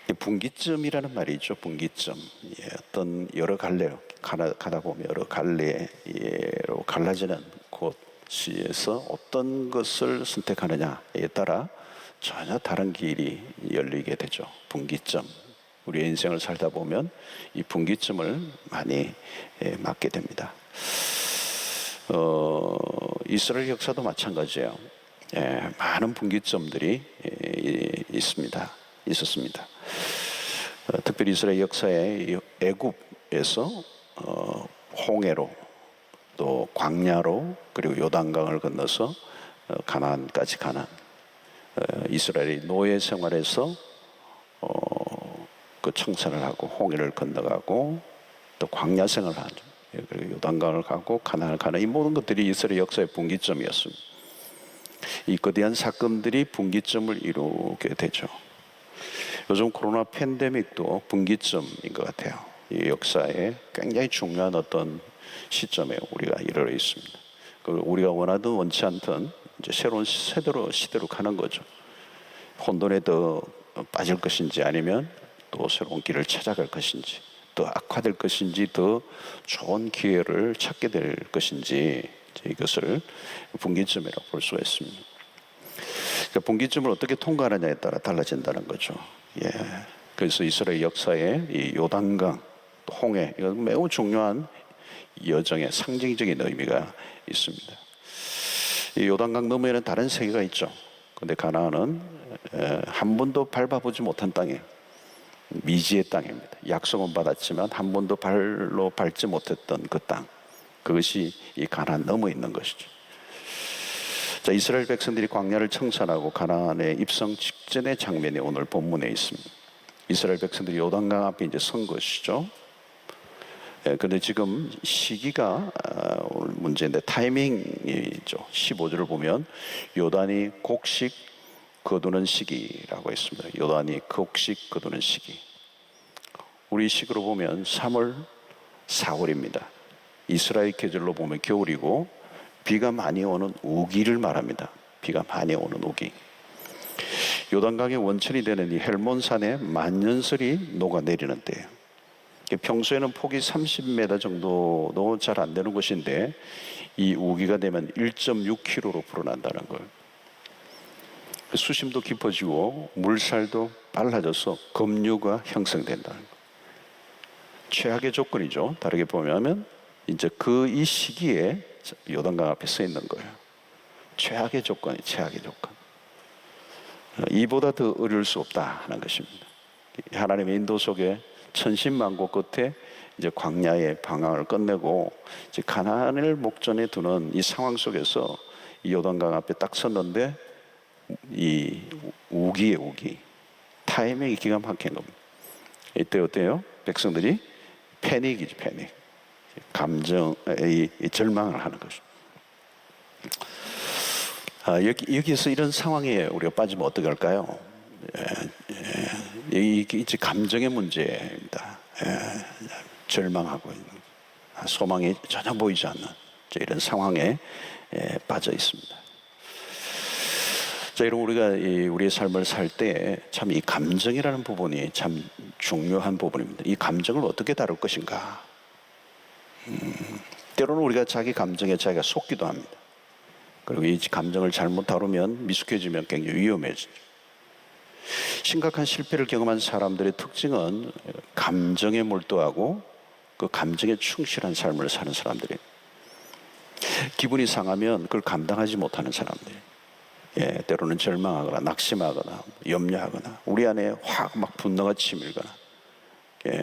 이 분기점이라는 말이 있죠. 분기점. 어떤 여러 갈래 가다 보면 여러 갈래로 갈라지는 곳에서 어떤 것을 선택하느냐에 따라 전혀 다른 길이 열리게 되죠. 분기점. 우리의 인생을 살다 보면 이 분기점을 많이 맞게 됩니다. 이스라엘 역사도 마찬가지예요. 많은 분기점들이 있었습니다. 특별히 이스라엘 역사에 애굽에서 홍해로 또 광야로 그리고 요단강을 건너서 가나안까지 가는 이스라엘이 노예 생활에서 그 청산을 하고 홍해를 건너가고 또 광야 생활을 하죠. 그리고 요단강을 가고 가나안을 가는 이 모든 것들이 이스라엘 역사의 분기점이었습니다. 이 거대한 사건들이 분기점을 이루게 되죠. 요즘 코로나 팬데믹도 분기점인 것 같아요. 이 역사에 굉장히 중요한 어떤 시점에 우리가 이르러 있습니다. 우리가 원하든 원치 않든 이제 새로운 시대로 가는 거죠. 혼돈에 더 빠질 것인지 아니면 또 새로운 길을 찾아갈 것인지 더 악화될 것인지 더 좋은 기회를 찾게 될 것인지 이것을 분기점이라고 볼 수가 있습니다. 그러니까 분기점을 어떻게 통과하느냐에 따라 달라진다는 거죠. 그래서 이스라엘 역사에 이 요단강, 홍해 이건 매우 중요한 여정의 상징적인 의미가 있습니다. 이 요단강 너머에는 다른 세계가 있죠. 그런데 가나안은 한 번도 밟아보지 못한 땅이에요. 미지의 땅입니다. 약속은 받았지만 한 번도 발로 밟지 못했던 그 땅, 그것이 이 가나안 넘어 있는 것이죠. 자, 이스라엘 백성들이 광야를 청산하고 가나안에 입성 직전의 장면이 오늘 본문에 있습니다. 이스라엘 백성들이 요단강 앞에 이제 선 것이죠. 그런데 지금 시기가 오늘 문제인데 타이밍이죠. 15절을 보면 요단이 곡식 거두는 시기라고 했습니다. 요단이 곡식 거두는 시기. 우리 시기로 보면 3월, 4월입니다. 이스라엘 계절로 보면 겨울이고 비가 많이 오는 우기를 말합니다. 비가 많이 오는 우기. 요단강의 원천이 되는 이 헬몬산에 만년설이 녹아내리는 때예요. 평소에는 폭이 30m 정도도 잘 안 되는 곳인데 이 우기가 되면 1.6km로 불어난다는 걸. 수심도 깊어지고 물살도 빨라져서 급류가 형성된다는 거. 최악의 조건이죠. 다르게 보면 이제 이 시기에 요단강 앞에 서 있는 거예요. 최악의 조건이 최악의 조건. 이보다 더 어려울 수 없다 하는 것입니다. 하나님의 인도 속에 천신만고 끝에 이제 광야의 방황을 끝내고 이제 가나안을 목전에 두는 이 상황 속에서 이 요단강 앞에 딱 섰는데 이 우기의 우기, 타이밍이 기가 막힌 겁니다. 이때 어때요? 백성들이 패닉이지, 패닉. 감정의 절망을 하는 것이죠. 여기서 이런 상황에 우리가 빠지면 어떻게 할까요? 이게 이제 감정의 문제입니다. 절망하고 있는, 소망이 전혀 보이지 않는 이런 상황에 빠져 있습니다. 자, 여러분, 우리가 우리의 삶을 살 때 참 이 감정이라는 부분이 참 중요한 부분입니다. 이 감정을 어떻게 다룰 것인가? 때로는 우리가 자기 감정에 자기가 속기도 합니다. 그리고 이 감정을 잘못 다루면 미숙해지면 굉장히 위험해지죠. 심각한 실패를 경험한 사람들의 특징은 감정에 몰두하고 그 감정에 충실한 삶을 사는 사람들이에요. 기분이 상하면 그걸 감당하지 못하는 사람들이에요. 때로는 절망하거나 낙심하거나 염려하거나 우리 안에 확 막 분노가 치밀거나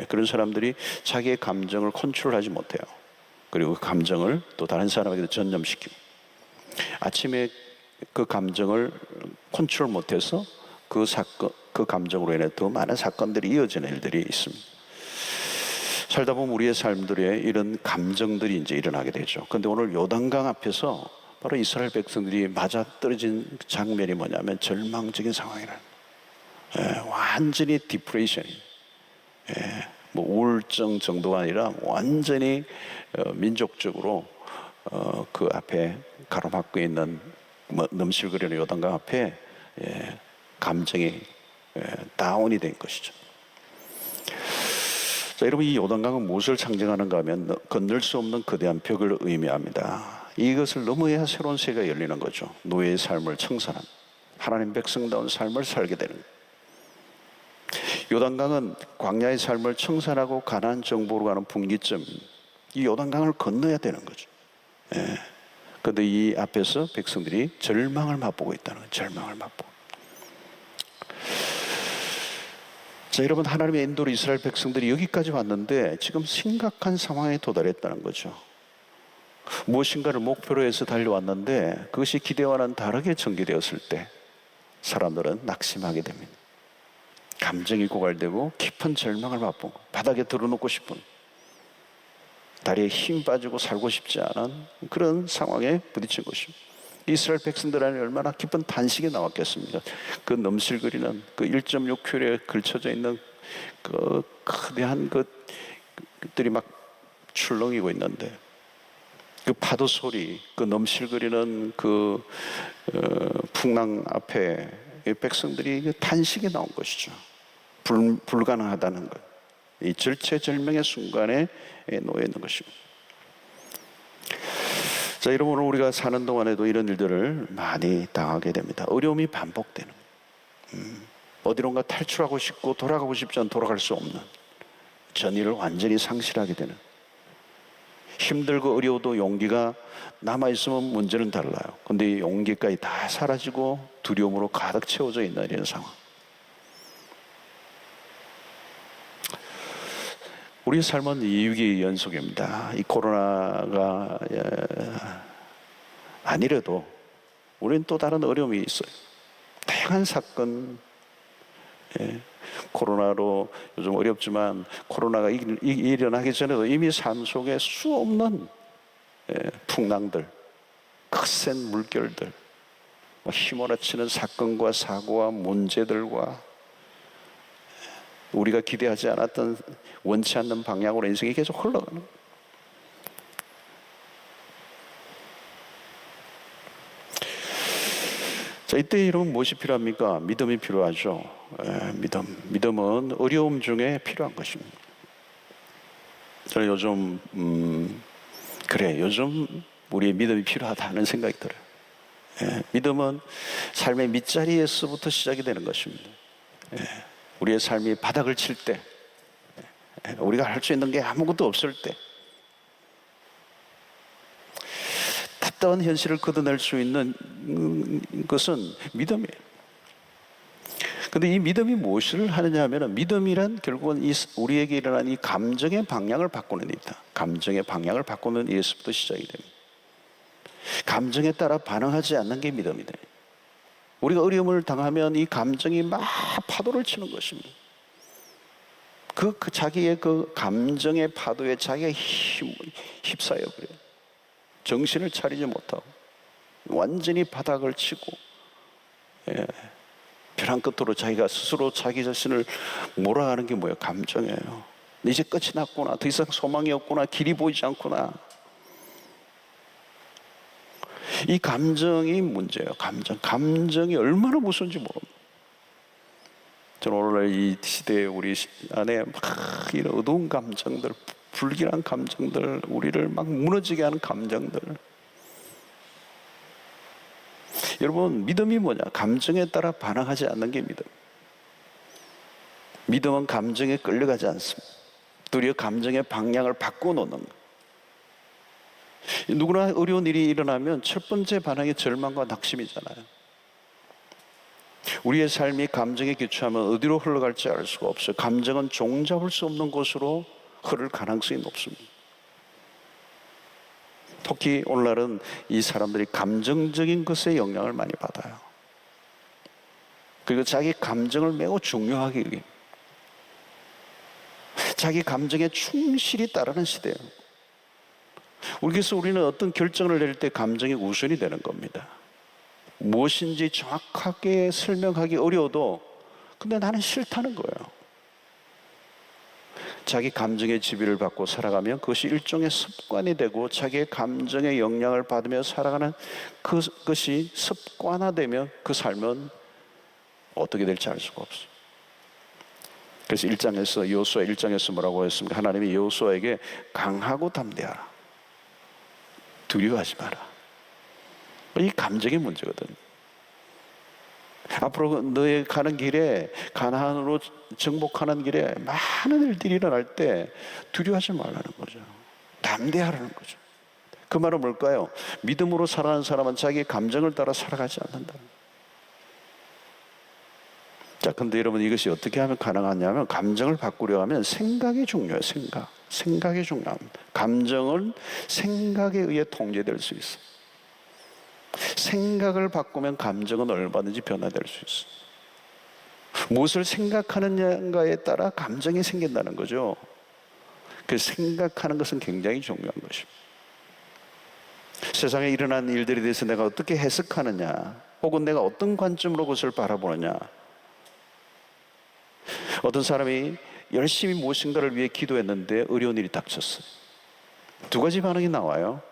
그런 사람들이 자기의 감정을 컨트롤하지 못해요. 그리고 그 감정을 또 다른 사람에게도 전염시키고 아침에 그 감정을 컨트롤 못해서 그 감정으로 인해 더 많은 사건들이 이어지는 일들이 있습니다. 살다 보면 우리의 삶들에 이런 감정들이 이제 일어나게 되죠. 그런데 오늘 요단강 앞에서 바로 이스라엘 백성들이 맞아떨어진 장면이 뭐냐면 절망적인 상황이라는 완전히 디프레션이 뭐 우울증 정도가 아니라 완전히 민족적으로 그 앞에 가로막고 있는 넘실거리는 요단강 앞에 감정이 다운이 된 것이죠. 자, 여러분, 이 요단강은 무엇을 상징하는가 하면 건널 수 없는 거대한 벽을 의미합니다. 이것을 넘어야 새로운 세계가 열리는 거죠. 노예의 삶을 청산한 하나님 백성다운 삶을 살게 되는 거예요. 요단강은 광야의 삶을 청산하고 가나안 정복으로 가는 분기점, 이 요단강을 건너야 되는 거죠. 그런데 이 앞에서 백성들이 절망을 맛보고 있다는 거예요. 절망을 맛보고. 자, 여러분, 하나님의 인도로 이스라엘 백성들이 여기까지 왔는데 지금 심각한 상황에 도달했다는 거죠. 무엇인가를 목표로 해서 달려왔는데 그것이 기대와는 다르게 전개되었을 때 사람들은 낙심하게 됩니다. 감정이 고갈되고 깊은 절망을 맛보고 바닥에 드러눕고 싶은, 다리에 힘 빠지고 살고 싶지 않은 그런 상황에 부딪힌 것입니다. 이스라엘 백성들 안에 얼마나 깊은 탄식이 나왔겠습니까? 그 넘실거리는 그 1.6킬로에 걸쳐져 있는 그 거대한 것들이 막 출렁이고 있는데 그 파도 소리, 그 넘실거리는 그 풍랑 앞에 백성들이 탄식이 나온 것이죠. 불가능하다는 것, 이 절체절명의 순간에 놓여 있는 것입니다. 자, 여러분, 우리가 사는 동안에도 이런 일들을 많이 당하게 됩니다. 어려움이 반복되는, 어디론가 탈출하고 싶고 돌아가고 싶지만 돌아갈 수 없는, 전의를 완전히 상실하게 되는, 힘들고 어려워도 용기가 남아있으면 문제는 달라요. 근데 용기까지 다 사라지고 두려움으로 가득 채워져 있는 이런 상황. 우리 삶은 이 위기의 연속입니다. 이 코로나가 아니래도 우리는 또 다른 어려움이 있어요. 다양한 사건, 코로나로 요즘 어렵지만 코로나가 일어나기 전에도 이미 삶 속에 수없는 풍랑들, 거센 물결들, 휘몰아치는 사건과 사고와 문제들과 우리가 기대하지 않았던, 원치 않는 방향으로 인생이 계속 흘러가는 거예요. 자, 이때 여러분 무엇이 필요합니까? 믿음이 필요하죠. 믿음은 어려움 중에 필요한 것입니다. 저는 요즘 요즘 우리의 믿음이 필요하다는 생각이 들어요. 믿음은 삶의 밑자리에서부터 시작이 되는 것입니다. 우리의 삶이 바닥을 칠 때, 우리가 할 수 있는 게 아무것도 없을 때, 답답한 현실을 걷어낼 수 있는 것은 믿음이에요. 그런데 이 믿음이 무엇을 하느냐 하면, 믿음이란 결국은 우리에게 일어난 이 감정의 방향을 바꾸는 일이다. 감정의 방향을 바꾸는 일에서부터 시작이 됩니다. 감정에 따라 반응하지 않는 게 믿음이다. 우리가 어려움을 당하면 이 감정이 막 파도를 치는 것입니다. 자기의 그 감정의 파도에 자기가 휩싸여 버려요. 정신을 차리지 못하고 완전히 바닥을 치고, 벼랑 끝으로 자기가 스스로 자기 자신을 몰아가는 게 뭐예요? 감정이에요. 이제 끝이 났구나, 더 이상 소망이 없구나, 길이 보이지 않구나. 이 감정이 문제예요. 감정이 얼마나 무서운지 모릅니다. 저는 오늘날 이 시대에 우리 안에 막 이런 어두운 감정들, 불길한 감정들, 우리를 막 무너지게 하는 감정들. 여러분, 믿음이 뭐냐? 감정에 따라 반응하지 않는 게 믿음. 믿음은 감정에 끌려가지 않습니다. 도리어 감정의 방향을 바꿔놓는 것. 누구나 어려운 일이 일어나면 첫 번째 반응이 절망과 낙심이잖아요. 우리의 삶이 감정에 기초하면 어디로 흘러갈지 알 수가 없어요. 감정은 종잡을 수 없는 곳으로 흐를 가능성이 높습니다. 특히 오늘날은 이 사람들이 감정적인 것에 영향을 많이 받아요. 그리고 자기 감정을 매우 중요하게 여깁니다. 자기 감정에 충실히 따르는 시대예요. 그래서 우리는 어떤 결정을 내릴 때 감정이 우선이 되는 겁니다. 무엇인지 정확하게 설명하기 어려워도 근데 나는 싫다는 거예요. 자기 감정의 지배를 받고 살아가면 그것이 일종의 습관이 되고, 자기의 감정의 영향을 받으며 살아가는 그것이 습관화되면 그 삶은 어떻게 될지 알 수가 없어요. 그래서 1장에서 여호수아 1장에서 뭐라고 했습니까? 하나님이 여호수아에게 강하고 담대하라, 두려워하지 마라. 이 감정의 문제거든. 앞으로 너의 가는 길에, 가나안으로 정복하는 길에 많은 일들이 일어날 때 두려워하지 말라는 거죠. 담대하라는 거죠. 그 말은 뭘까요? 믿음으로 살아가는 사람은 자기의 감정을 따라 살아가지 않는다. 자, 근데 여러분, 이것이 어떻게 하면 가능하냐면, 감정을 바꾸려 하면 생각이 중요해요. 생각이 중요합니다. 감정은 생각에 의해 통제될 수 있어요. 생각을 바꾸면 감정은 얼마든지 변화될 수 있어요. 무엇을 생각하느냐에 따라 감정이 생긴다는 거죠. 그 생각하는 것은 굉장히 중요한 것입니다. 세상에 일어난 일들에 대해서 내가 어떻게 해석하느냐, 혹은 내가 어떤 관점으로 그것을 바라보느냐. 어떤 사람이 열심히 무엇인가를 위해 기도했는데 어려운 일이 닥쳤어요. 두 가지 반응이 나와요.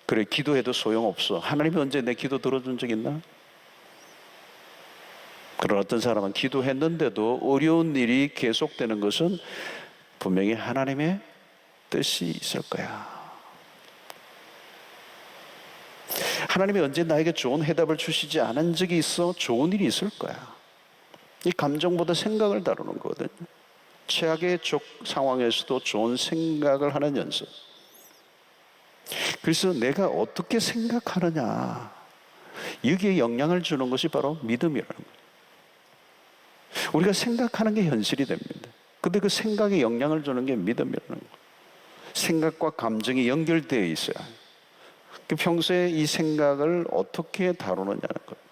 그래, 기도해도 소용없어. 하나님이 언제 내 기도 들어준 적 있나? 그런 어떤 사람은 기도했는데도 어려운 일이 계속되는 것은 분명히 하나님의 뜻이 있을 거야. 하나님이 언제 나에게 좋은 해답을 주시지 않은 적이 있어? 좋은 일이 있을 거야. 이 감정보다 생각을 다루는 거거든요. 최악의 상황에서도 좋은 생각을 하는 연습. 그래서 내가 어떻게 생각하느냐, 여기에 영향을 주는 것이 바로 믿음이라는 거예요. 우리가 생각하는 게 현실이 됩니다. 근데 그 생각에 영향을 주는 게 믿음이라는 거예요. 생각과 감정이 연결되어 있어야 해요. 평소에 이 생각을 어떻게 다루느냐는 거예요.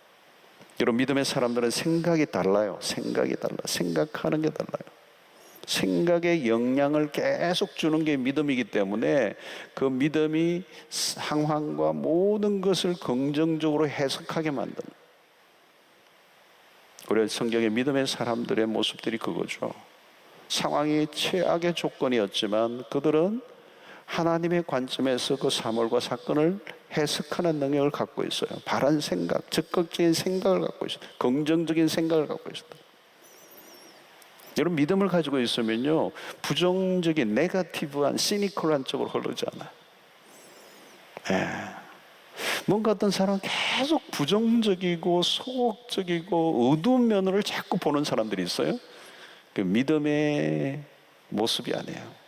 여러분, 믿음의 사람들은 생각이 달라요. 생각이 달라. 생각하는 게 달라요. 생각에 영향을 계속 주는 게 믿음이기 때문에 그 믿음이 상황과 모든 것을 긍정적으로 해석하게 만든다. 우리 성경의 믿음의 사람들의 모습들이 그거죠. 상황이 최악의 조건이었지만 그들은 하나님의 관점에서 그 사물과 사건을 해석하는 능력을 갖고 있어요. 바른 생각, 적극적인 생각을 갖고 있어요. 긍정적인 생각을 갖고 있어요. 여러분, 믿음을 가지고 있으면요, 부정적인, 네거티브한, 시니컬한 쪽으로 흐르지 않아요. 뭔가 어떤 사람은 계속 부정적이고 소극적이고 어두운 면을 자꾸 보는 사람들이 있어요. 그 믿음의 모습이 아니에요.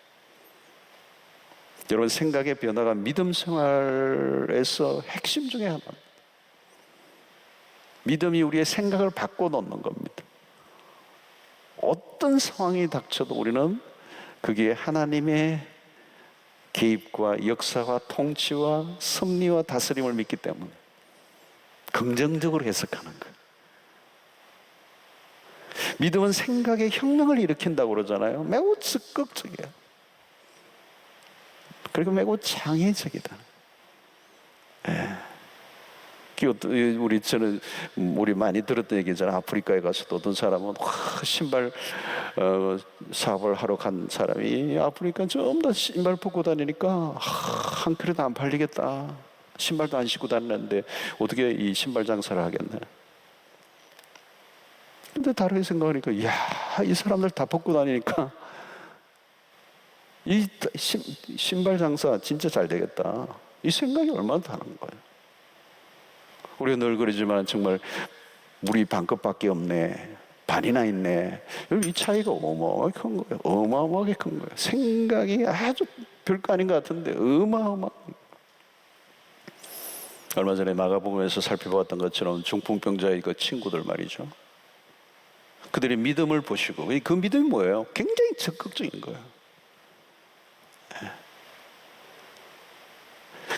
여러분, 생각의 변화가 믿음 생활에서 핵심 중에 하나입니다. 믿음이 우리의 생각을 바꿔놓는 겁니다. 어떤 상황이 닥쳐도 우리는 그게 하나님의 개입과 역사와 통치와 섭리와 다스림을 믿기 때문에 긍정적으로 해석하는 거예요. 믿음은 생각의 혁명을 일으킨다고 그러잖아요. 매우 적극적이에요. 그리고 매우 창의적이다. 우리 많이 들었던 얘기잖아요. 아프리카에 가서도 어떤 사람은 신발 사업을 하러 간 사람이 아프리카 전부 다 신발 벗고 다니니까 한 켤레도 안 팔리겠다. 신발도 안 신고 다니는데 어떻게 이 신발 장사를 하겠네. 근데 다르게 생각하니까, 이야, 이 사람들 다 벗고 다니니까 이 신발 장사 진짜 잘 되겠다. 이 생각이 얼마나 다른 거예요. 우리가 늘 그러지만 정말 물이 반컵밖에 없네, 반이나 있네. 이 차이가 어마어마하게 큰 거예요. 어마어마하게 큰 거예요. 생각이 아주 별거 아닌 것 같은데 어마어마한. 얼마 전에 마가복음에서 살펴봤던 것처럼 중풍병자의 그 친구들 말이죠. 그들의 믿음을 보시고, 그 믿음이 뭐예요? 굉장히 적극적인 거예요.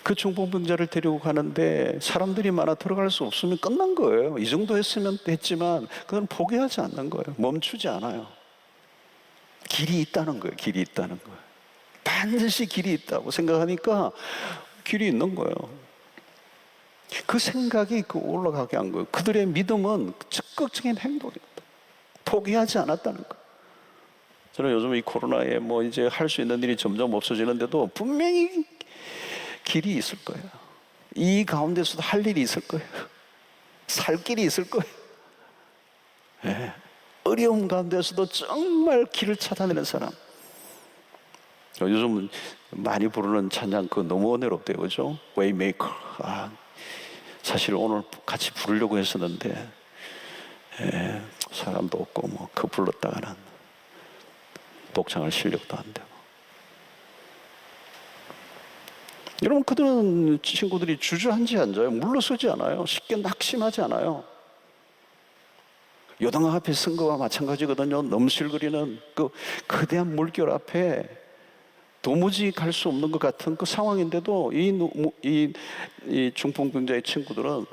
그 중풍병자를 데리고 가는데 사람들이 많아 들어갈 수 없으면 끝난 거예요. 이 정도 했으면 했지만 그건 포기하지 않는 거예요. 멈추지 않아요. 길이 있다는 거예요. 길이 있다는 거예요. 반드시 길이 있다고 생각하니까 길이 있는 거예요. 그 생각이 올라가게 한 거예요. 그들의 믿음은 적극적인 행동이었다. 포기하지 않았다는 거예요. 저는 요즘 이 코로나에 이제 할 수 있는 일이 점점 없어지는데도 분명히 길이 있을 거예요. 이 가운데서도 할 일이 있을 거예요. 살 길이 있을 거예요. 네. 어려움 가운데서도 정말 길을 찾아내는 사람. 요즘 많이 부르는 찬양 그거 너무 은혜롭대요, 그죠? Waymaker. 사실 오늘 같이 부르려고 했었는데 사람도 없고 뭐 그 불렀다가는 독창할 실력도 안 되고. 여러분, 그들은 친구들이 주저앉지 않아요. 물러서지 않아요. 쉽게 낙심하지 않아요. 요단강 앞에 선 거와 마찬가지거든요. 넘실거리는 그 거대한 물결 앞에 도무지 갈 수 없는 것 같은 그 상황인데도 이 중풍병자의 친구들은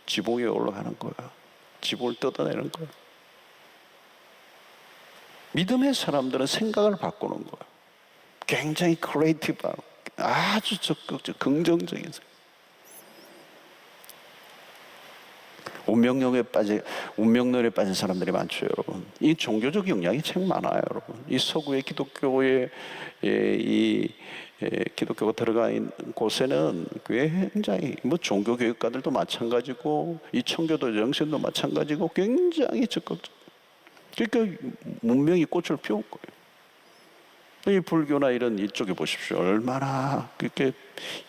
지붕 위에 올라가는 거야. 지붕을 뜯어내는 거야. 믿음의 사람들은 생각을 바꾸는 거야. 굉장히 크리에이티브하고 아주 적극적, 긍정적인 생각. 운명론에 빠진 사람들이 많죠, 여러분. 이 종교적 영향이 참 많아요, 여러분. 이 서구의 기독교의 기독교가 들어가 있는 곳에는 굉장히 뭐 종교 교육가들도 마찬가지고 이 청교도 정신도 마찬가지고 굉장히 적극적. 그러니까 문명이 꽃을 피운 거예요. 이 불교나 이런 이쪽에 보십시오. 얼마나 그렇게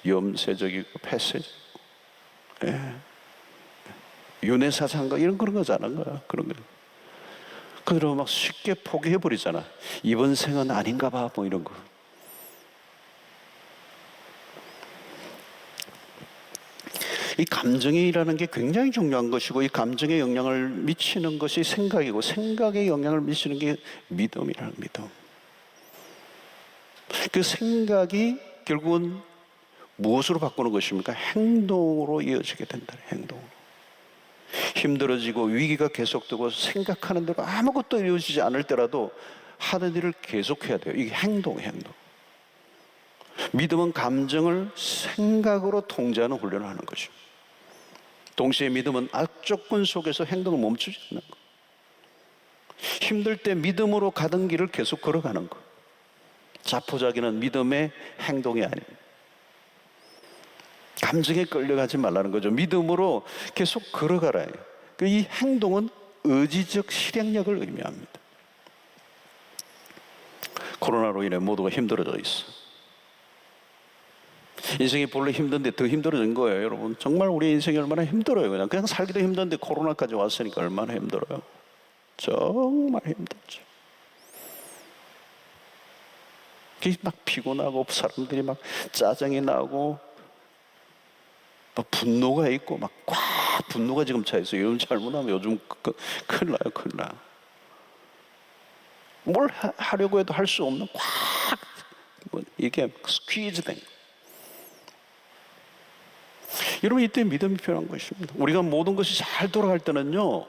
염세적이고 폐쇄적이고. 예. 윤회사상가 이런 그런 거잖아, 그런 거. 그대로 막 쉽게 포기해 버리잖아. 이번 생은 아닌가 봐, 뭐 이런 거. 이 감정이라는 게 굉장히 중요한 것이고, 이 감정에 영향을 미치는 것이 생각이고, 생각에 영향을 미치는 게 믿음이라는 믿음. 그 생각이 결국은 무엇으로 바꾸는 것입니까? 행동으로 이어지게 된다. 행동으로. 힘들어지고 위기가 계속되고 생각하는 대로 아무것도 이루어지지 않을 때라도 하는 일을 계속해야 돼요. 이게 행동. 믿음은 감정을 생각으로 통제하는 훈련을 하는 것이죠. 동시에 믿음은 악조건 속에서 행동을 멈추지 않는 것. 힘들 때 믿음으로 가던 길을 계속 걸어가는 것. 자포자기는 믿음의 행동이 아닙니다. 감정에 끌려가지 말라는 거죠. 믿음으로 계속 걸어가라. 이 행동은 의지적 실행력을 의미합니다. 코로나로 인해 모두가 힘들어져 있어. 인생이 본래 힘든데 더 힘들어진 거예요, 여러분. 정말 우리 인생이 얼마나 힘들어요. 그냥 살기도 힘든데 코로나까지 왔으니까 얼마나 힘들어요. 정말 힘들죠. 막 피곤하고 사람들이 막 짜증이 나고 막 분노가 있고 막 꽉 분노가 지금 차 있어요. 이런 잘못하면 요즘 큰일 나요, 큰일 나. 뭘 하려고 해도 할 수 없는 꽉 이게 스퀴즈 된 거. 여러분, 이때 믿음이 필요한 것입니다. 우리가 모든 것이 잘 돌아갈 때는요,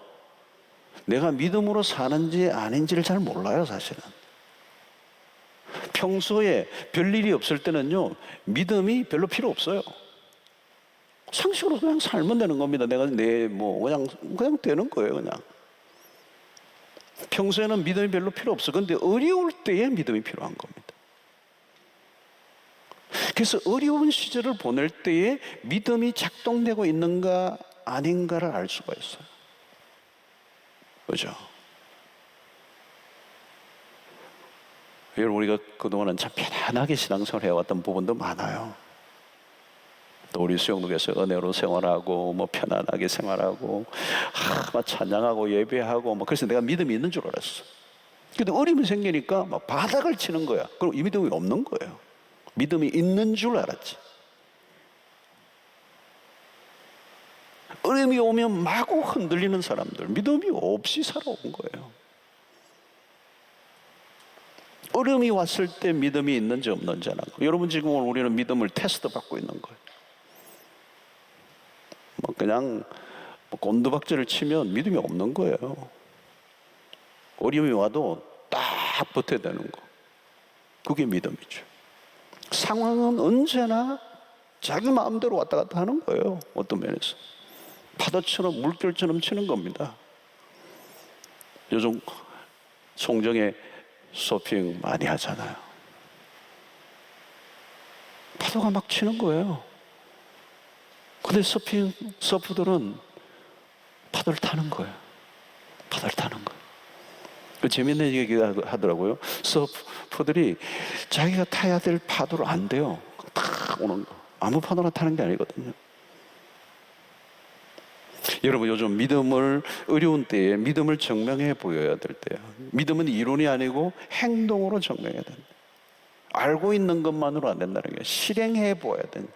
내가 믿음으로 사는지 아닌지를 잘 몰라요, 사실은. 평소에 별일이 없을 때는요, 믿음이 별로 필요 없어요. 상식으로 그냥 살면 되는 겁니다. 내가 그냥 되는 거예요, 그냥. 평소에는 믿음이 별로 필요 없어. 그런데 어려울 때에 믿음이 필요한 겁니다. 그래서 어려운 시절을 보낼 때에 믿음이 작동되고 있는가 아닌가를 알 수가 있어요. 그죠? 여러분, 우리가 그동안은 참 편안하게 신앙생활을 해왔던 부분도 많아요. 또 우리 수영동에서 은혜로 생활하고 뭐 편안하게 생활하고 막 찬양하고 예배하고 뭐 그래서 내가 믿음이 있는 줄 알았어. 근데 어려움이 생기니까 막 바닥을 치는 거야. 그럼 이 믿음이 없는 거예요. 믿음이 있는 줄 알았지. 어려움이 오면 마구 흔들리는 사람들, 믿음이 없이 살아온 거예요. 어려움이 왔을 때 믿음이 있는지 없는지 하는 거. 여러분, 지금 우리는 믿음을 테스트 받고 있는 거예요. 뭐 그냥 곤두박질을 치면 믿음이 없는 거예요. 어려움이 와도 딱 버텨야 되는 거. 그게 믿음이죠. 상황은 언제나 자기 마음대로 왔다 갔다 하는 거예요. 어떤 면에서. 파도처럼 물결처럼 치는 겁니다. 요즘 송정에 서핑 많이 하잖아요. 파도가 막 치는 거예요. 근데 서프들은 파도를 타는 거예요. 파도를 타는 거예요. 그 재밌는 얘기 하더라고요. 서퍼들이 자기가 타야 될 파도를 안 돼요. 탁 오는 거. 아무 파도나 타는 게 아니거든요. 여러분, 요즘 믿음을, 어려운 때에 믿음을 증명해 보여야 될 때야. 믿음은 이론이 아니고 행동으로 증명해야 된다. 알고 있는 것만으로 안 된다는 거예요. 실행해 보아야 된다.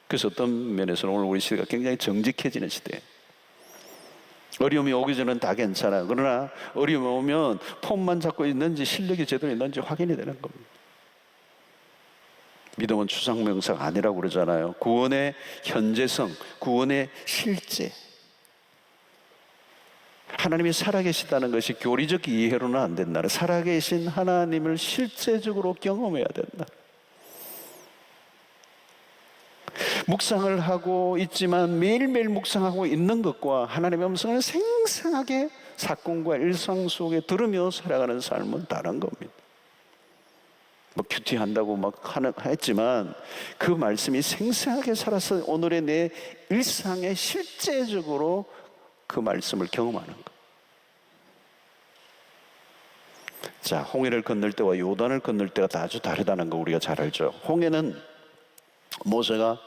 그래서 어떤 면에서는 오늘 우리 시대가 굉장히 정직해지는 시대예요. 어려움이 오기 전은 다 괜찮아요. 그러나 어려움이 오면 폼만 잡고 있는지 실력이 제대로 있는지 확인이 되는 겁니다. 믿음은 추상명사가 아니라고 그러잖아요. 구원의 현재성, 구원의 실제. 하나님이 살아계시다는 것이 교리적 이해로는 안 된다. 살아계신 하나님을 실제적으로 경험해야 된다. 묵상을 하고 있지만 매일매일 묵상하고 있는 것과 하나님의 음성을 생생하게 사건과 일상 속에 들으며 살아가는 삶은 다른 겁니다. 뭐 큐티한다고 막 했지만 그 말씀이 생생하게 살아서 오늘의 내 일상에 실제적으로 그 말씀을 경험하는 것. 자, 홍해를 건널 때와 요단을 건널 때가 아주 다르다는 거 우리가 잘 알죠. 홍해는 모세가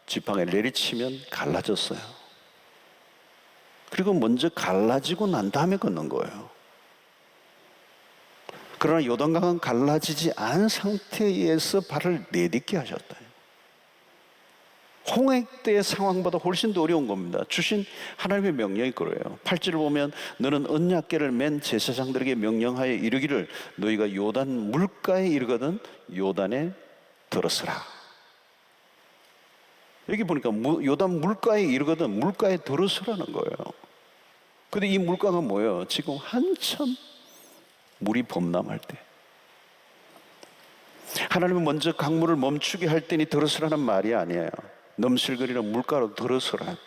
지팡이를 내리치면 갈라졌어요. 그리고 먼저 갈라지고 난 다음에 걷는 거예요. 그러나 요단강은 갈라지지 않은 상태에서 발을 내딛게 하셨다. 홍해 때의 상황보다 훨씬 더 어려운 겁니다. 주신 하나님의 명령이 그래요. 8절을 보면 너는 언약궤를 맨 제사장들에게 명령하여 이르기를 너희가 요단 물가에 이르거든 요단에 들어서라. 여기 보니까 요단 물가에 이르거든 물가에 들어서라는 거예요. 근데 이 물가가 뭐예요? 지금 한참 물이 범람할 때 하나님은 먼저 강물을 멈추게 할 때니 들어서라는 말이 아니에요. 넘실거리는 물가로 들어서라.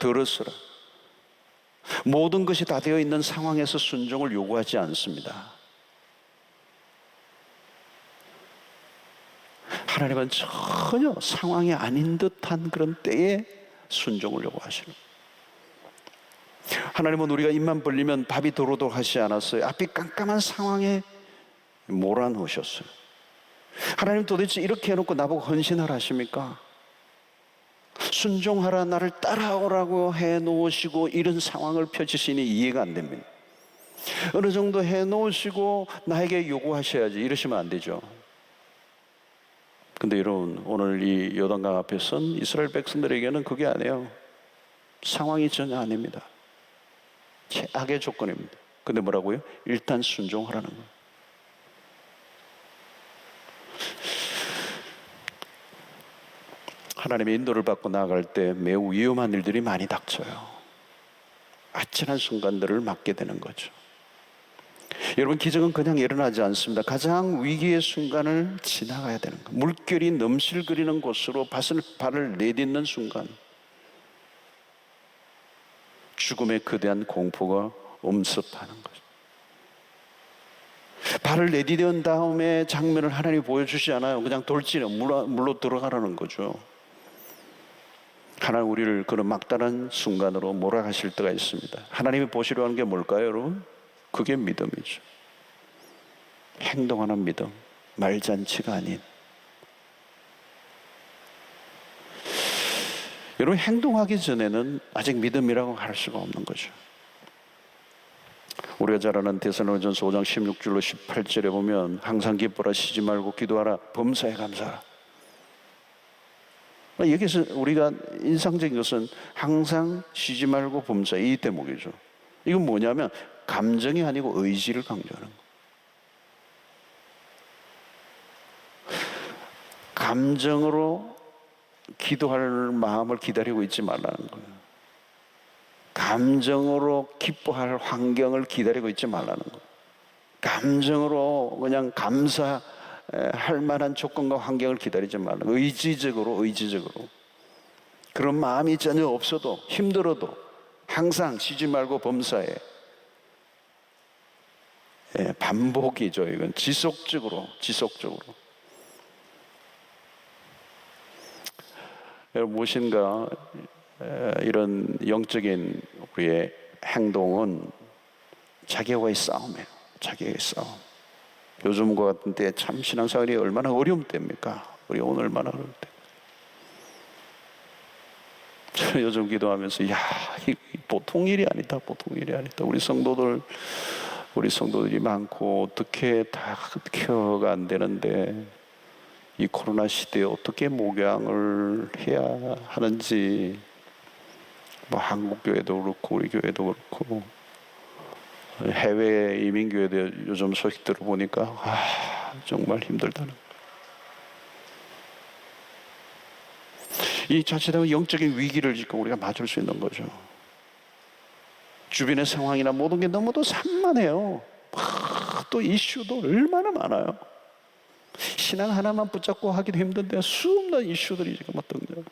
모든 것이 다 되어 있는 상황에서 순종을 요구하지 않습니다. 하나님은 전혀 상황이 아닌 듯한 그런 때에 순종을 요구하시는 거예요. 하나님은 우리가 입만 벌리면 밥이 들어오도록 하시지 않았어요. 앞이 깜깜한 상황에 몰아넣으셨어요. 하나님 도대체 이렇게 해놓고 나보고 헌신하라 하십니까? 순종하라 나를 따라오라고 해놓으시고 이런 상황을 펼치시니 이해가 안 됩니다. 어느 정도 해놓으시고 나에게 요구하셔야지 이러시면 안 되죠. 근데 여러분 오늘 이 요단강 앞에 선 이스라엘 백성들에게는 그게 아니에요. 상황이 전혀 아닙니다. 최악의 조건입니다. 근데 뭐라고요? 일단 순종하라는 거예요. 하나님의 인도를 받고 나아갈 때 매우 위험한 일들이 많이 닥쳐요. 아찔한 순간들을 맞게 되는 거죠. 여러분 기적은 그냥 일어나지 않습니다. 가장 위기의 순간을 지나가야 되는 거예요. 물결이 넘실거리는 곳으로 발을 내딛는 순간 죽음의 거대한 공포가 엄습하는 거죠. 발을 내디딘 다음에 장면을 하나님이 보여주지 않아요. 그냥 돌진해 물로 들어가라는 거죠. 하나님 우리를 그런 막다른 순간으로 몰아가실 때가 있습니다. 하나님이 보시려 하는 게 뭘까요, 여러분? 그게 믿음이죠. 행동하는 믿음, 말잔치가 아닌. 여러분 행동하기 전에는 아직 믿음이라고 할 수가 없는 거죠. 우리가 잘 아는 데살로니가전서 5장 16절로 18절에 보면 항상 기뻐라, 쉬지 말고 기도하라, 범사에 감사하라. 여기서 우리가 인상적인 것은 항상 쉬지 말고 범사, 이 대목이죠. 이건 뭐냐면 감정이 아니고 의지를 강조하는 거예요. 감정으로 기도할 마음을 기다리고 있지 말라는 거예요. 감정으로 기뻐할 환경을 기다리고 있지 말라는 거예요. 감정으로 그냥 감사할 만한 조건과 환경을 기다리지 말라는 거예요. 의지적으로 그런 마음이 전혀 없어도 힘들어도 항상 쉬지 말고 범사에 반복이죠. 이건 지속적으로 여러분 무엇인가 이런 영적인 우리의 행동은 자기와의 싸움이에요. 자기의 싸움. 요즘과 같은 때 참 신앙생활이 얼마나 어려운 때입니까? 얼마나 어려운 때. 저는 요즘 기도하면서 이 보통 일이 아니다. 보통 일이 아니다. 우리 성도들이 많고 어떻게 다 케어가 안 되는데 이 코로나 시대에 어떻게 목양을 해야 하는지, 뭐 한국 교회도 그렇고 우리 교회도 그렇고 해외 이민 교회도 요즘 소식 들어보니까 정말 힘들다는. 이 자칫하면 영적인 위기를 지금 우리가 맞을 수 있는 거죠. 주변의 상황이나 모든 게 너무도 산만해요. 또 이슈도 얼마나 많아요. 신앙 하나만 붙잡고 하기도 힘든데 수없는 이슈들이 지금 어떤가요?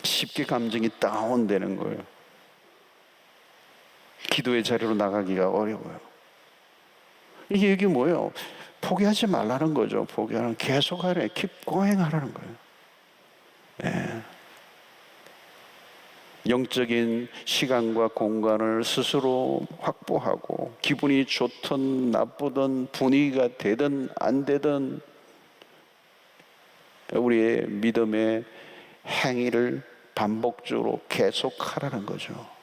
쉽게 감정이 다운되는 거예요. 기도의 자리로 나가기가 어려워요. 이게 뭐예요? 포기하지 말라는 거죠. 계속 하래. keep going 하라는 거예요. 네. 영적인 시간과 공간을 스스로 확보하고 기분이 좋든 나쁘든 분위기가 되든 안 되든 우리의 믿음의 행위를 반복적으로 계속하라는 거죠.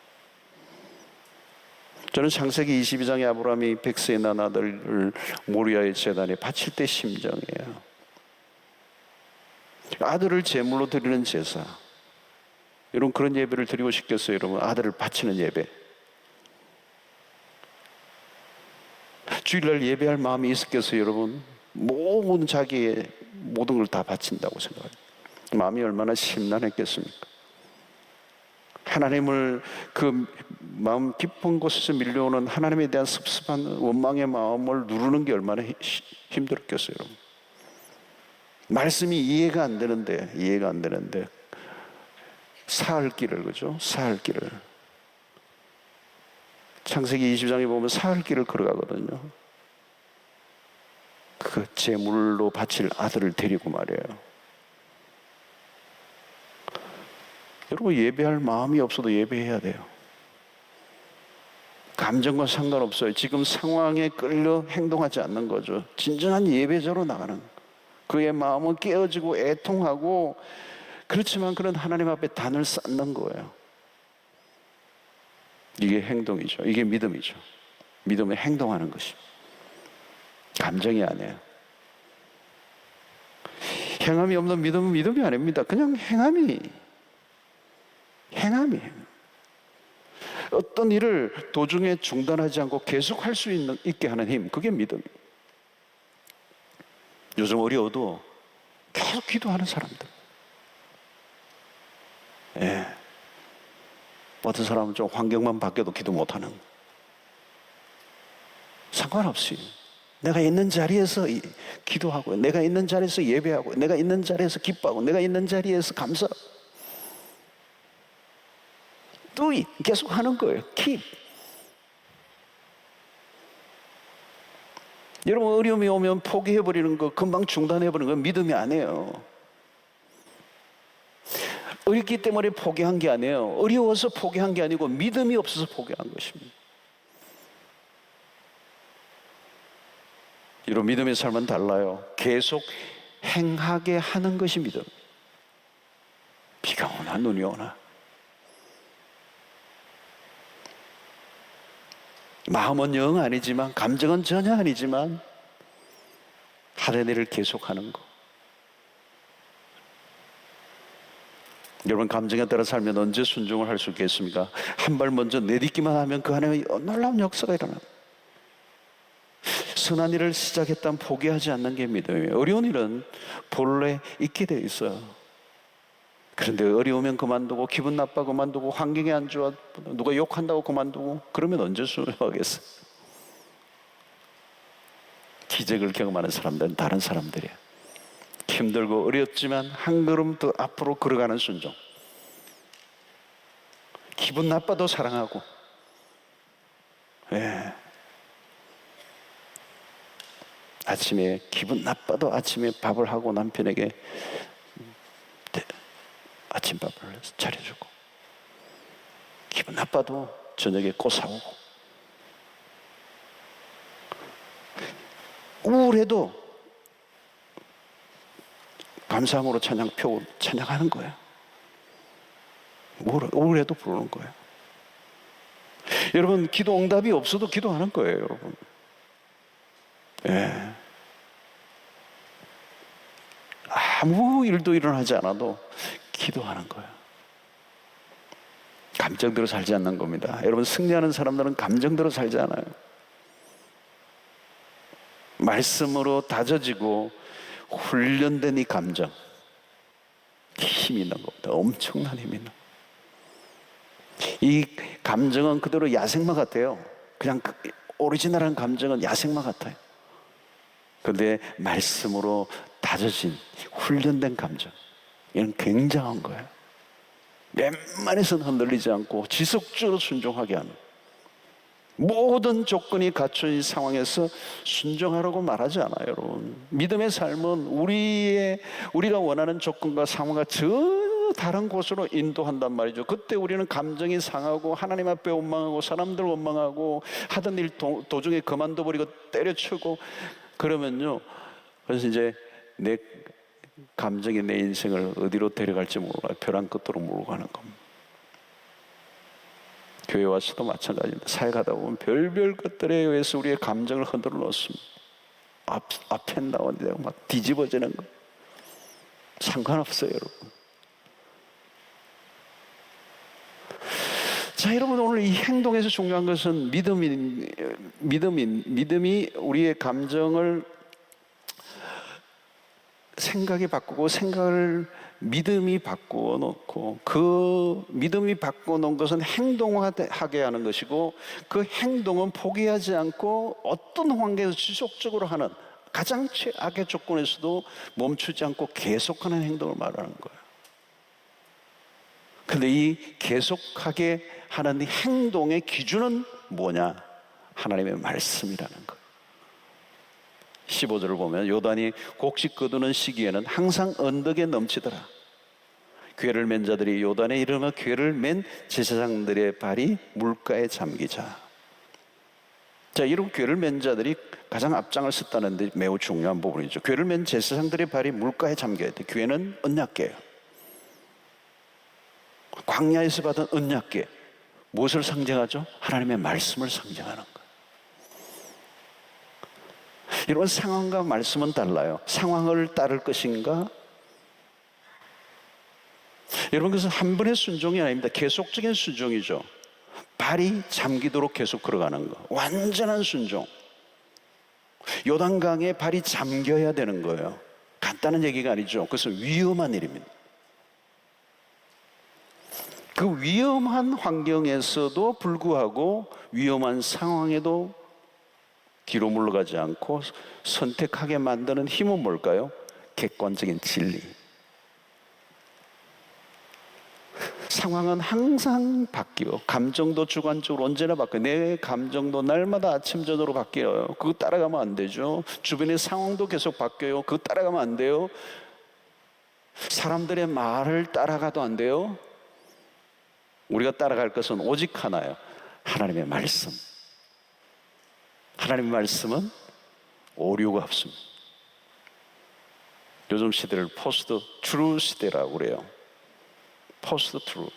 저는 창세기 22장에 아브라함이 100세의 난 아들을 모리아의 제단에 바칠 때 심정이에요. 아들을 제물로 드리는 제사. 여러분 그런 예배를 드리고 싶겠어요? 여러분 아들을 바치는 예배. 주일날 예배할 마음이 있었겠어요? 여러분 자기의 모든 걸 다 바친다고 생각해요. 마음이 얼마나 심란했겠습니까? 하나님을 그 마음 깊은 곳에서 밀려오는 하나님에 대한 섭섭한 원망의 마음을 누르는 게 얼마나 힘들었겠어요, 여러분. 말씀이 이해가 안 되는데 사흘 길을, 그죠? 사흘 길을. 창세기 20장에 보면 사흘 길을 걸어가거든요. 그 제물로 바칠 아들을 데리고 말이에요. 여러분 예배할 마음이 없어도 예배해야 돼요. 감정과 상관없어요. 지금 상황에 끌려 행동하지 않는 거죠. 진정한 예배자로 나가는 거예요. 그의 마음은 깨어지고 애통하고, 그렇지만 그런 하나님 앞에 단을 쌓는 거예요. 이게 행동이죠. 이게 믿음이죠. 믿음에 행동하는 것이 감정이 아니에요. 행함이 없는 믿음은 믿음이 아닙니다. 그냥 행함이에요. 어떤 일을 도중에 중단하지 않고 계속 할 수 있게 하는 힘, 그게 믿음이에요. 요즘 어려워도 계속 기도하는 사람들. 어떤 사람은 좀 환경만 바뀌어도 기도 못하는. 상관없이 내가 있는 자리에서 기도하고, 내가 있는 자리에서 예배하고, 내가 있는 자리에서 기뻐하고, 내가 있는 자리에서 감사하고, 또 계속 하는 거예요. keep. 여러분 어려움이 오면 포기해버리는 거, 금방 중단해버리는 건 믿음이 아니에요. 어렵기 때문에 포기한 게 아니에요. 어려워서 포기한 게 아니고 믿음이 없어서 포기한 것입니다. 여러분 믿음의 삶은 달라요. 계속 행하게 하는 것이 믿음. 비가 오나 눈이 오나 마음은 영 아니지만, 감정은 전혀 아니지만 하는 일을 계속하는 거. 여러분 감정에 따라 살면 언제 순종을 할 수 있겠습니까? 한 발 먼저 내딛기만 하면 그 안에 놀라운 역사가 일어납니다. 선한 일을 시작했다면 포기하지 않는 게 믿음이에요. 어려운 일은 본래 있게 돼 있어요. 그런데 어려우면 그만두고, 기분 나빠 그만두고, 환경이 안 좋아 누가 욕한다고 그만두고, 그러면 언제 순종하겠어요? 기적을 경험하는 사람들은 다른 사람들이에요. 힘들고 어렵지만 한 걸음 더 앞으로 걸어가는 순종. 기분 나빠도 사랑하고. 아침에 기분 나빠도 아침에 밥을 하고 남편에게 아침밥을 차려주고, 기분 나빠도 저녁에 꽃 사오고, 우울해도 감사함으로 찬양표 찬양하는 거예요. 우울해도 부르는 거예요. 여러분, 기도 응답이 없어도 기도하는 거예요, 여러분. 예. 아무 일도 일어나지 않아도 기도하는 거예요. 감정대로 살지 않는 겁니다. 여러분, 승리하는 사람들은 감정대로 살지 않아요. 말씀으로 다져지고 훈련된 이 감정, 힘이 있는 겁니다. 엄청난 힘이 있는. 이 감정은 그대로 야생마 같아요. 그냥 오리지널한 감정은 야생마 같아요. 그런데 말씀으로 다져진 훈련된 감정, 이건 굉장한 거예요. 웬만해서는 흔들리지 않고 지속적으로 순종하게 하는, 모든 조건이 갖춘 이 상황에서 순종하라고 말하지 않아요, 여러분. 믿음의 삶은 우리가 원하는 조건과 상황과 전혀 다른 곳으로 인도한단 말이죠. 그때 우리는 감정이 상하고 하나님 앞에 원망하고 사람들 원망하고 하던 일 도중에 그만둬버리고 때려치고 그러면요, 그래서 이제 내 감정이 내 인생을 어디로 데려갈지 몰라요. 벼랑 끝으로 몰고 가는 겁니다. 교회 와서도 마찬가지입니다. 살아가다 보면 별별 것들에 의해서 우리의 감정을 흔들어 놓습니다. 앞에 나오는데 막 뒤집어지는 거 상관없어요, 여러분. 자, 여러분, 오늘 이 행동에서 중요한 것은 믿음이 우리의 감정을 생각이 바꾸고 생각을 믿음이 바꾸어 놓고 그 믿음이 바꾸어 놓은 것은 행동하게 하는 것이고 그 행동은 포기하지 않고 어떤 환경에서 지속적으로 하는 가장 최악의 조건에서도 멈추지 않고 계속하는 행동을 말하는 거예요. 근데 이 계속하게 하는 이 행동의 기준은 뭐냐? 하나님의 말씀이라는 거예요. 15절을 보면 요단이 곡식 거두는 시기에는 항상 언덕에 넘치더라. 궤를 맨 자들이 요단에 이르며 궤를 맨 제사장들의 발이 물가에 잠기자. 자, 이런 궤를 맨 자들이 가장 앞장을 섰다는 데 매우 중요한 부분이죠. 궤를 맨 제사장들의 발이 물가에 잠겨야 돼. 궤는 언약궤예요. 광야에서 받은 언약궤, 무엇을 상징하죠? 하나님의 말씀을 상징하는 거예요. 이런 상황과 말씀은 달라요. 상황을 따를 것인가? 여러분, 그것은 한 번의 순종이 아닙니다. 계속적인 순종이죠. 발이 잠기도록 계속 걸어가는 거, 완전한 순종. 요단강에 발이 잠겨야 되는 거예요. 간단한 얘기가 아니죠. 그것은 위험한 일입니다. 그 위험한 환경에서도 불구하고 위험한 상황에도 뒤로 물러가지 않고 선택하게 만드는 힘은 뭘까요? 객관적인 진리. 상황은 항상 바뀌어. 감정도 주관적으로 언제나 바뀌어요. 내 감정도 날마다 아침 저녁으로 바뀌어요. 그거 따라가면 안 되죠. 주변의 상황도 계속 바뀌어요. 그거 따라가면 안 돼요. 사람들의 말을 따라가도 안 돼요. 우리가 따라갈 것은 오직 하나예요. 하나님의 말씀. 하나님의 말씀은 오류가 없습니다. 요즘 시대를 포스트 트루 시대라고 그래요. 포스트 트루.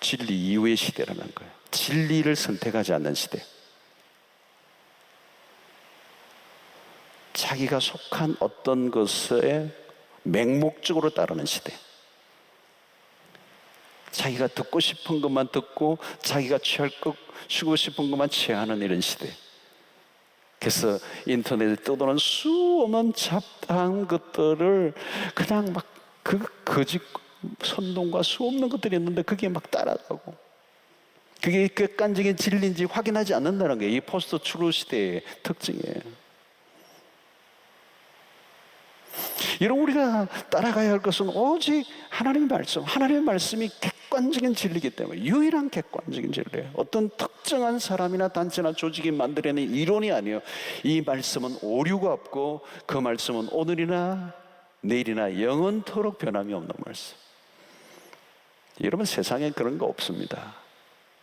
진리 이후의 시대라는 거예요. 진리를 선택하지 않는 시대. 자기가 속한 어떤 것에 맹목적으로 따르는 시대. 자기가 듣고 싶은 것만 듣고 자기가 취하고 싶은 것만 취하는 이런 시대. 그래서 인터넷에 떠도는 수없는 잡다한 것들을 그냥 막 그 거짓 선동과 수없는 것들이 있는데 그게 막 따라가고 그게 객관적인 진리인지 확인하지 않는다는 게 이 포스트 트루 시대의 특징이에요. 이런 우리가 따라가야 할 것은 오직 하나님의 말씀, 하나님의 말씀이 객관적인 진리이기 때문에 유일한 객관적인 진리예요. 어떤 특정한 사람이나 단체나 조직이 만들어낸 이론이 아니에요. 이 말씀은 오류가 없고 그 말씀은 오늘이나 내일이나 영원토록 변함이 없는 말씀. 여러분, 세상에 그런 거 없습니다.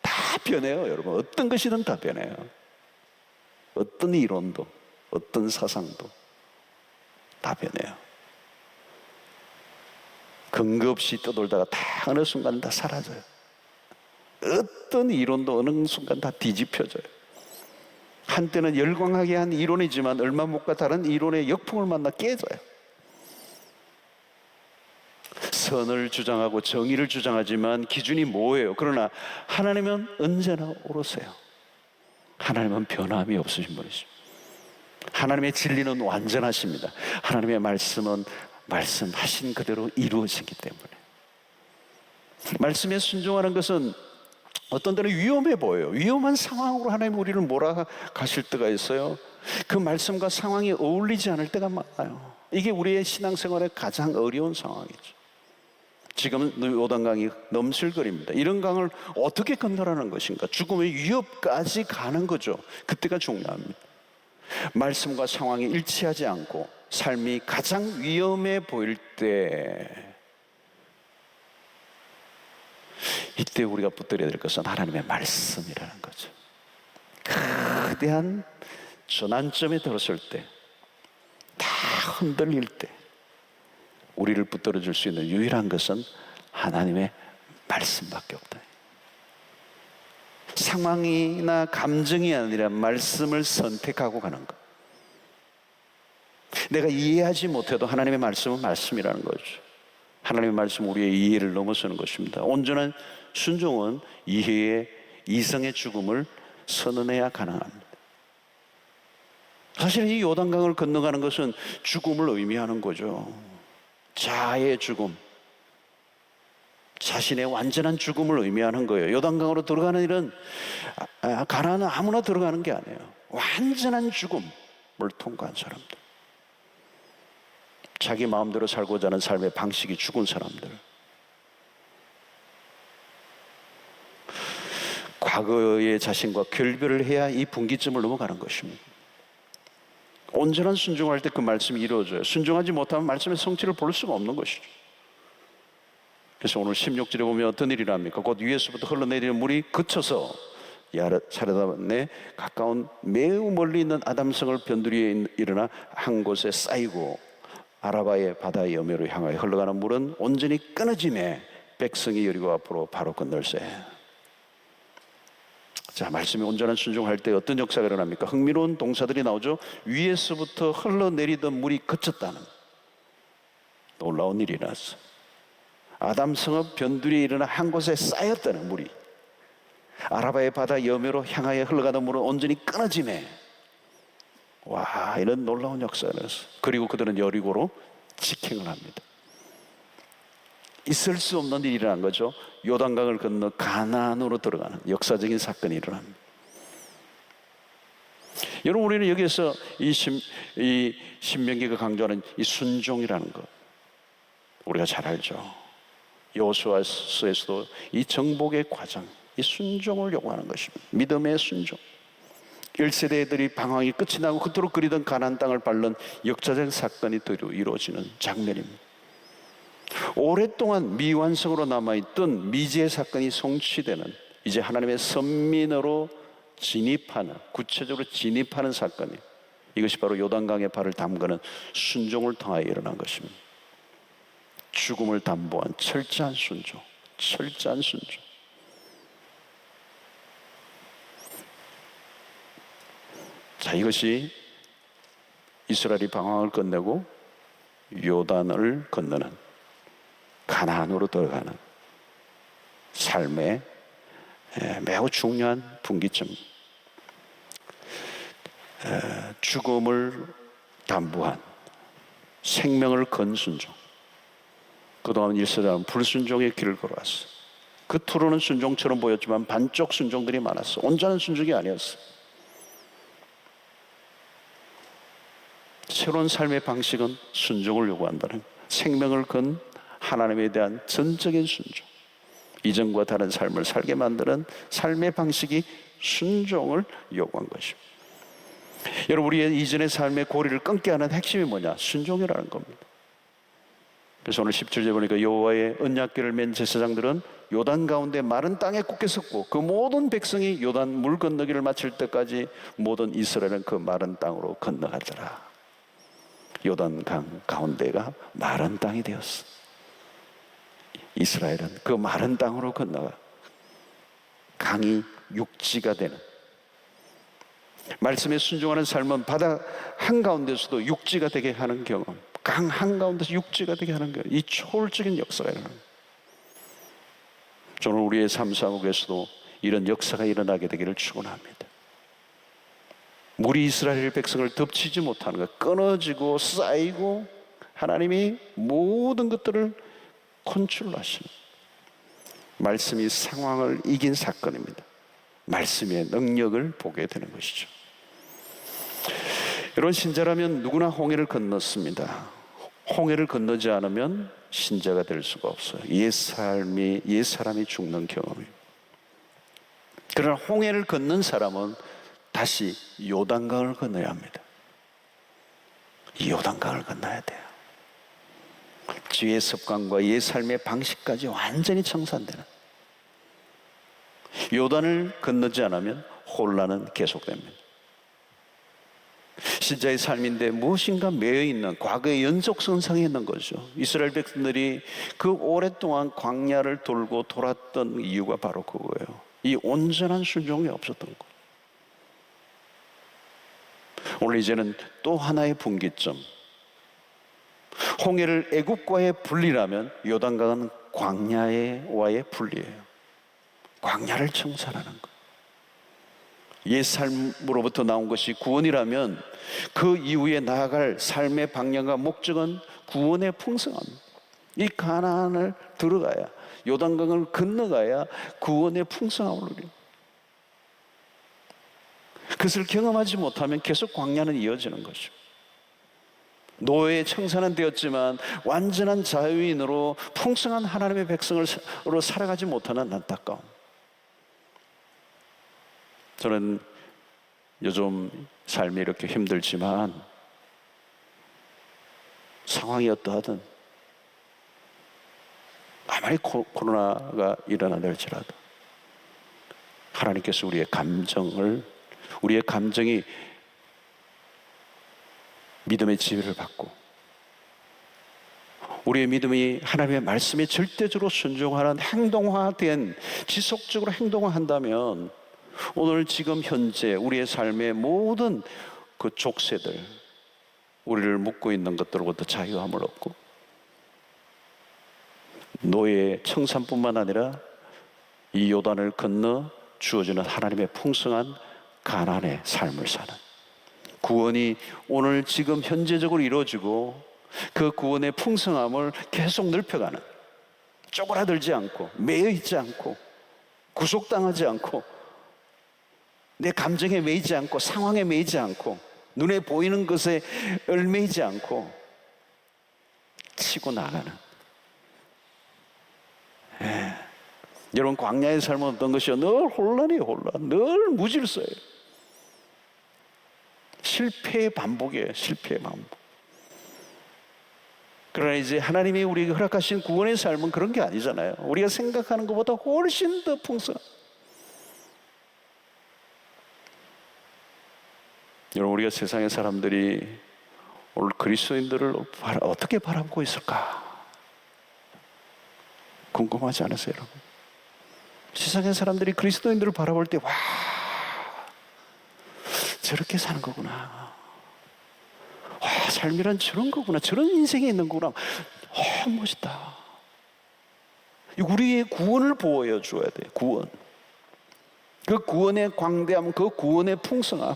다 변해요. 여러분, 어떤 것이든 다 변해요. 어떤 이론도. 어떤 사상도 다 변해요. 근거 없이 떠돌다가 다 어느 순간 다 사라져요. 어떤 이론도 어느 순간 다 뒤집혀져요. 한때는 열광하게 한 이론이지만 얼마 못 가 다른 이론의 역풍을 만나 깨져요. 선을 주장하고 정의를 주장하지만 기준이 뭐예요? 그러나 하나님은 언제나 옳으세요. 하나님은 변함이 없으신 분이십니다. 하나님의 진리는 완전하십니다. 하나님의 말씀은 말씀하신 그대로 이루어지기 때문에. 말씀에 순종하는 것은 어떤 때는 위험해 보여요. 위험한 상황으로 하나님 우리를 몰아가실 때가 있어요. 그 말씀과 상황이 어울리지 않을 때가 많아요. 이게 우리의 신앙생활의 가장 어려운 상황이죠. 지금 요단강이 넘실거립니다. 이런 강을 어떻게 건너라는 것인가? 죽음의 위협까지 가는 거죠. 그때가 중요합니다. 말씀과 상황이 일치하지 않고 삶이 가장 위험해 보일 때, 이때 우리가 붙들어야 될 것은 하나님의 말씀이라는 거죠. 거대한 전환점에 들었을 때, 다 흔들릴 때 우리를 붙들어 줄 수 있는 유일한 것은 하나님의 말씀밖에 없다. 상황이나 감정이 아니라 말씀을 선택하고 가는 것. 내가 이해하지 못해도 하나님의 말씀은 말씀이라는 거죠. 하나님의 말씀은 우리의 이해를 넘어서는 것입니다. 온전한 순종은 이해의 이성의 죽음을 선언해야 가능합니다. 사실 이 요단강을 건너가는 것은 죽음을 의미하는 거죠. 자아의 죽음, 자신의 완전한 죽음을 의미하는 거예요. 요단강으로 들어가는 일은 가나안은 아무나 들어가는 게 아니에요. 완전한 죽음을 통과한 사람들, 자기 마음대로 살고자 하는 삶의 방식이 죽은 사람들, 과거의 자신과 결별을 해야 이 분기점을 넘어가는 것입니다. 온전한 순종할 때 그 말씀이 이루어져요. 순종하지 못하면 말씀의 성취를 볼 수가 없는 것이죠. 그래서 오늘 16절에 보면 어떤 일이 납니까? 곧 위에서부터 흘러내리는 물이 그쳐서 사르단에 가까운 매우 멀리 있는 아담성을 변두리에 일어나 한 곳에 쌓이고, 아라바의 바다 여매로 향하여 흘러가는 물은 온전히 끊어짐에 백성이 여리고 앞으로 바로 건널세. 자, 말씀이 온전한 순종할 때 어떤 역사가 일어납니까? 흥미로운 동사들이 나오죠. 위에서부터 흘러내리던 물이 그쳤다는 놀라운 일이 일어났어. 아담 성읍 변두리에 일어나 한 곳에 쌓였다는 물이, 아라바의 바다 여매로 향하여 흘러가던 물은 온전히 끊어짐에, 와, 이런 놀라운 역사가 일어났어. 그리고 그들은 여리고로 직행을 합니다. 있을 수 없는 일이 일어난 거죠. 요단강을 건너 가나안으로 들어가는 역사적인 사건이 일어납니다. 여러분, 우리는 여기에서 이 신명기가 강조하는 이 순종이라는 것, 우리가 잘 알죠. 여호수아서에서도 이 정복의 과정, 이 순종을 요구하는 것입니다. 믿음의 순종. 1세대들이 방황이 끝이 나고 그토록 그리던 가나안 땅을 밟는 역사적 사건이 이루어지는 장면입니다. 오랫동안 미완성으로 남아있던 미지의 사건이 성취되는, 이제 하나님의 선민으로 진입하는, 구체적으로 진입하는 사건이에요. 이것이 바로 요단강에 발을 담그는 순종을 통하여 일어난 것입니다. 죽음을 담보한 철저한 순종, 철저한 순종. 자, 이것이 이스라엘이 방황을 끝내고 요단을 건너는, 가나안으로 들어가는 삶의 매우 중요한 분기점. 죽음을 담보한 생명을 건 순종. 그동안 이스라엘은 불순종의 길을 걸어왔어. 겉으로는 순종처럼 보였지만 반쪽 순종들이 많았어. 온전한 순종이 아니었어. 새로운 삶의 방식은 순종을 요구한다는, 생명을 건 하나님에 대한 전적인 순종, 이전과 다른 삶을 살게 만드는 삶의 방식이 순종을 요구한 것입니다. 여러분, 우리의 이전의 삶의 고리를 끊게 하는 핵심이 뭐냐? 순종이라는 겁니다. 그래서 오늘 17절 보니까 여호와의 언약궤를 맨 제사장들은 요단 가운데 마른 땅에 굳게 섰고 그 모든 백성이 요단 물 건너기를 마칠 때까지 모든 이스라엘은 그 마른 땅으로 건너가더라. 요단 강 가운데가 마른 땅이 되었어. 이스라엘은 그 마른 땅으로 건너가 강이 육지가 되는, 말씀에 순종하는 삶은 바다 한가운데서도 육지가 되게 하는 경험, 강 한가운데서 육지가 되게 하는 경험, 이 초월적인 역사가 일어나는, 저는 우리의 삶 사국에서도 이런 역사가 일어나게 되기를 축원합니다. 물이 이스라엘 백성을 덮치지 못하는 것, 끊어지고 쌓이고 하나님이 모든 것들을 컨트롤하시는, 말씀이 상황을 이긴 사건입니다. 말씀의 능력을 보게 되는 것이죠. 여러분, 신자라면 누구나 홍해를 건넜습니다. 홍해를 건너지 않으면 신자가 될 수가 없어요. 옛 사람이 죽는 경험이에요. 그러나 홍해를 건넌 사람은 다시 요단강을 건너야 합니다. 이 요단강을 건너야 돼요. 지의 습관과 옛 삶의 방식까지 완전히 청산되는, 요단을 건너지 않으면 혼란은 계속됩니다. 신자의 삶인데 무엇인가 매여있는 과거의 연속선상에 있는 거죠. 이스라엘 백성들이 그 오랫동안 광야를 돌고 돌았던 이유가 바로 그거예요. 이 온전한 순종이 없었던 거. 오늘 이제는 또 하나의 분기점, 홍해를 애국과의 분리라면 요단강은 광야와의 분리예요. 광야를 청산하는 것. 옛 삶으로부터 나온 것이 구원이라면 그 이후에 나아갈 삶의 방향과 목적은 구원의 풍성함입니다. 이 가나안을 들어가야, 요단강을 건너가야 구원의 풍성함을 누립니다. 그것을 경험하지 못하면 계속 광야는 이어지는 거죠. 노예의 청산은 되었지만 완전한 자유인으로 풍성한 하나님의 백성으로 살아가지 못하는 안타까움. 저는 요즘 삶이 이렇게 힘들지만 상황이 어떠하든, 아무리 코로나가 일어나다 할지라도 하나님께서 우리의 감정이 믿음의 지혜를 받고 우리의 믿음이 하나님의 말씀에 절대적으로 순종하는 행동화된, 지속적으로 행동화한다면 오늘 지금 현재 우리의 삶의 모든 그 족쇄들, 우리를 묶고 있는 것들로부터 자유함을 얻고 노예의 청산뿐만 아니라 이 요단을 건너 주어지는 하나님의 풍성한 가나안의 삶을 사는, 구원이 오늘 지금 현재적으로 이루어지고 그 구원의 풍성함을 계속 넓혀가는, 쪼그라들지 않고 매여있지 않고 구속당하지 않고 내 감정에 매이지 않고 상황에 매이지 않고 눈에 보이는 것에 얽매이지 않고 치고 나가는. 여러분, 광야의 삶은 어떤 것이요? 늘 혼란이에요. 혼란. 늘 무질서예요. 실패의 반복이에요. 실패의 반복. 그러나 이제 하나님이 우리에게 허락하신 구원의 삶은 그런 게 아니잖아요. 우리가 생각하는 것보다 훨씬 더 풍성한. 여러분, 우리가 세상의 사람들이 오늘 그리스도인들을 어떻게 바라보고 있을까? 궁금하지 않으세요, 여러분? 세상의 사람들이 그리스도인들을 바라볼 때, 와, 저렇게 사는 거구나. 와, 삶이란 저런 거구나. 저런 인생이 있는 거구나. 멋있다. 우리의 구원을 보여줘야 돼. 구원. 그 구원의 광대함, 그 구원의 풍성함.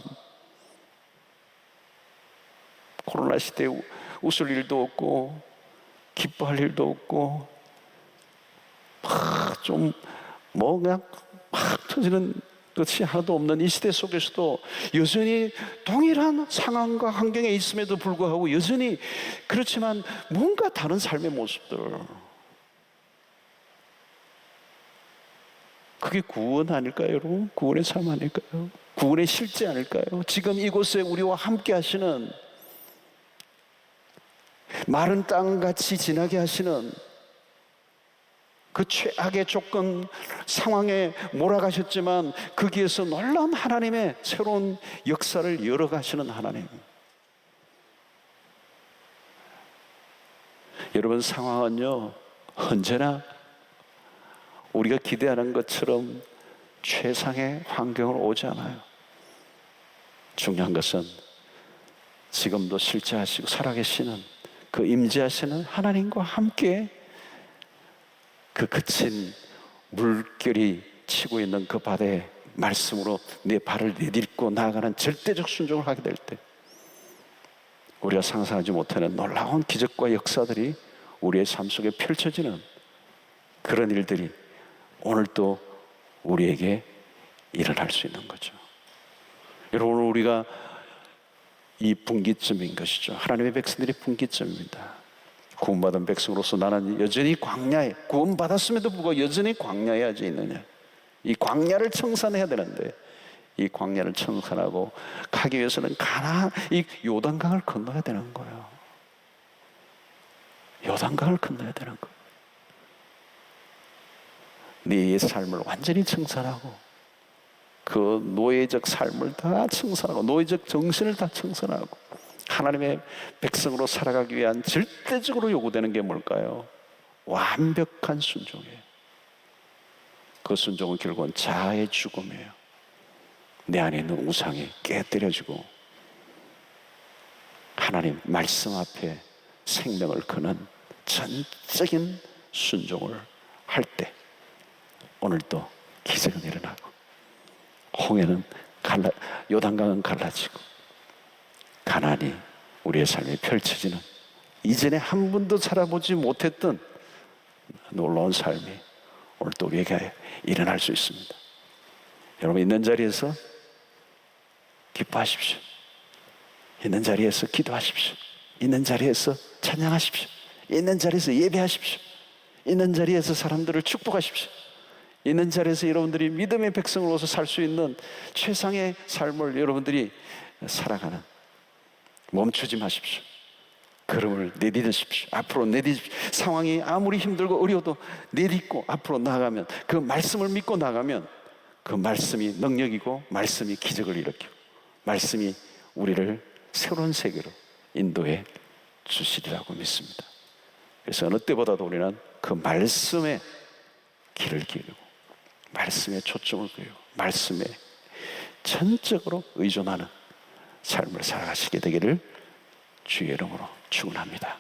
코로나 시대에 웃을 일도 없고 기뻐할 일도 없고 그냥 막 터지는 것이 하나도 없는 이 시대 속에서도 여전히 동일한 상황과 환경에 있음에도 불구하고 여전히 그렇지만 뭔가 다른 삶의 모습들, 그게 구원 아닐까요, 여러분? 구원의 삶 아닐까요? 구원의 실제 아닐까요? 지금 이곳에 우리와 함께 하시는, 마른 땅같이 지나게 하시는, 그 최악의 조건 상황에 몰아가셨지만 거기에서 놀라운 하나님의 새로운 역사를 열어가시는 하나님. 여러분, 상황은요 언제나 우리가 기대하는 것처럼 최상의 환경으로 오지 않아요. 중요한 것은 지금도 실제하시고 살아계시는 그 임재하시는 하나님과 함께 그 그친 물결이 치고 있는 그 바다에 말씀으로 내 발을 내딛고 나아가는 절대적 순종을 하게 될 때 우리가 상상하지 못하는 놀라운 기적과 역사들이 우리의 삶 속에 펼쳐지는 그런 일들이 오늘 또 우리에게 일어날 수 있는 거죠. 여러분, 우리가 이 분기점인 것이죠. 하나님의 백성들이 분기점입니다. 구원받은 백성으로서 나는 여전히 광야에, 구원받았음에도 불구하고 여전히 광야에 아직 있느냐. 이 광야를 청산해야 되는데 이 광야를 청산하고 가기 위해서는 이 요단강을 건너야 되는 거예요. 요단강을 건너야 되는 거예요. 네 삶을 완전히 청산하고 그 노예적 삶을 다 청산하고 노예적 정신을 다 청산하고 하나님의 백성으로 살아가기 위한 절대적으로 요구되는 게 뭘까요? 완벽한 순종이에요. 그 순종은 결국은 자아의 죽음이에요. 내 안에 있는 우상이 깨뜨려지고 하나님 말씀 앞에 생명을 거는 전적인 순종을 할 때 오늘도 기적은 일어나고 홍해는 요단강은 갈라지고 가나안이 우리의 삶에 펼쳐지는 이전에 한 번도 살아보지 못했던 놀라운 삶이 오늘 또 우리에게 일어날 수 있습니다. 여러분, 있는 자리에서 기뻐하십시오. 있는 자리에서 기도하십시오. 있는 자리에서 찬양하십시오. 있는 자리에서 예배하십시오. 있는 자리에서 사람들을 축복하십시오. 있는 자리에서 여러분들이 믿음의 백성으로서 살 수 있는 최상의 삶을 여러분들이 살아가는, 멈추지 마십시오. 걸음을 내딛으십시오. 앞으로 내딛으십시오. 상황이 아무리 힘들고 어려워도 내딛고 앞으로 나아가면, 그 말씀을 믿고 나가면 그 말씀이 능력이고 말씀이 기적을 일으키고 말씀이 우리를 새로운 세계로 인도해 주시리라고 믿습니다. 그래서 어느 때보다도 우리는 그 말씀에 귀를 기울이고 말씀에 초점을 두고 말씀에 전적으로 의존하는 삶을 살아가시게 되기를 주의 이름으로 축원합니다.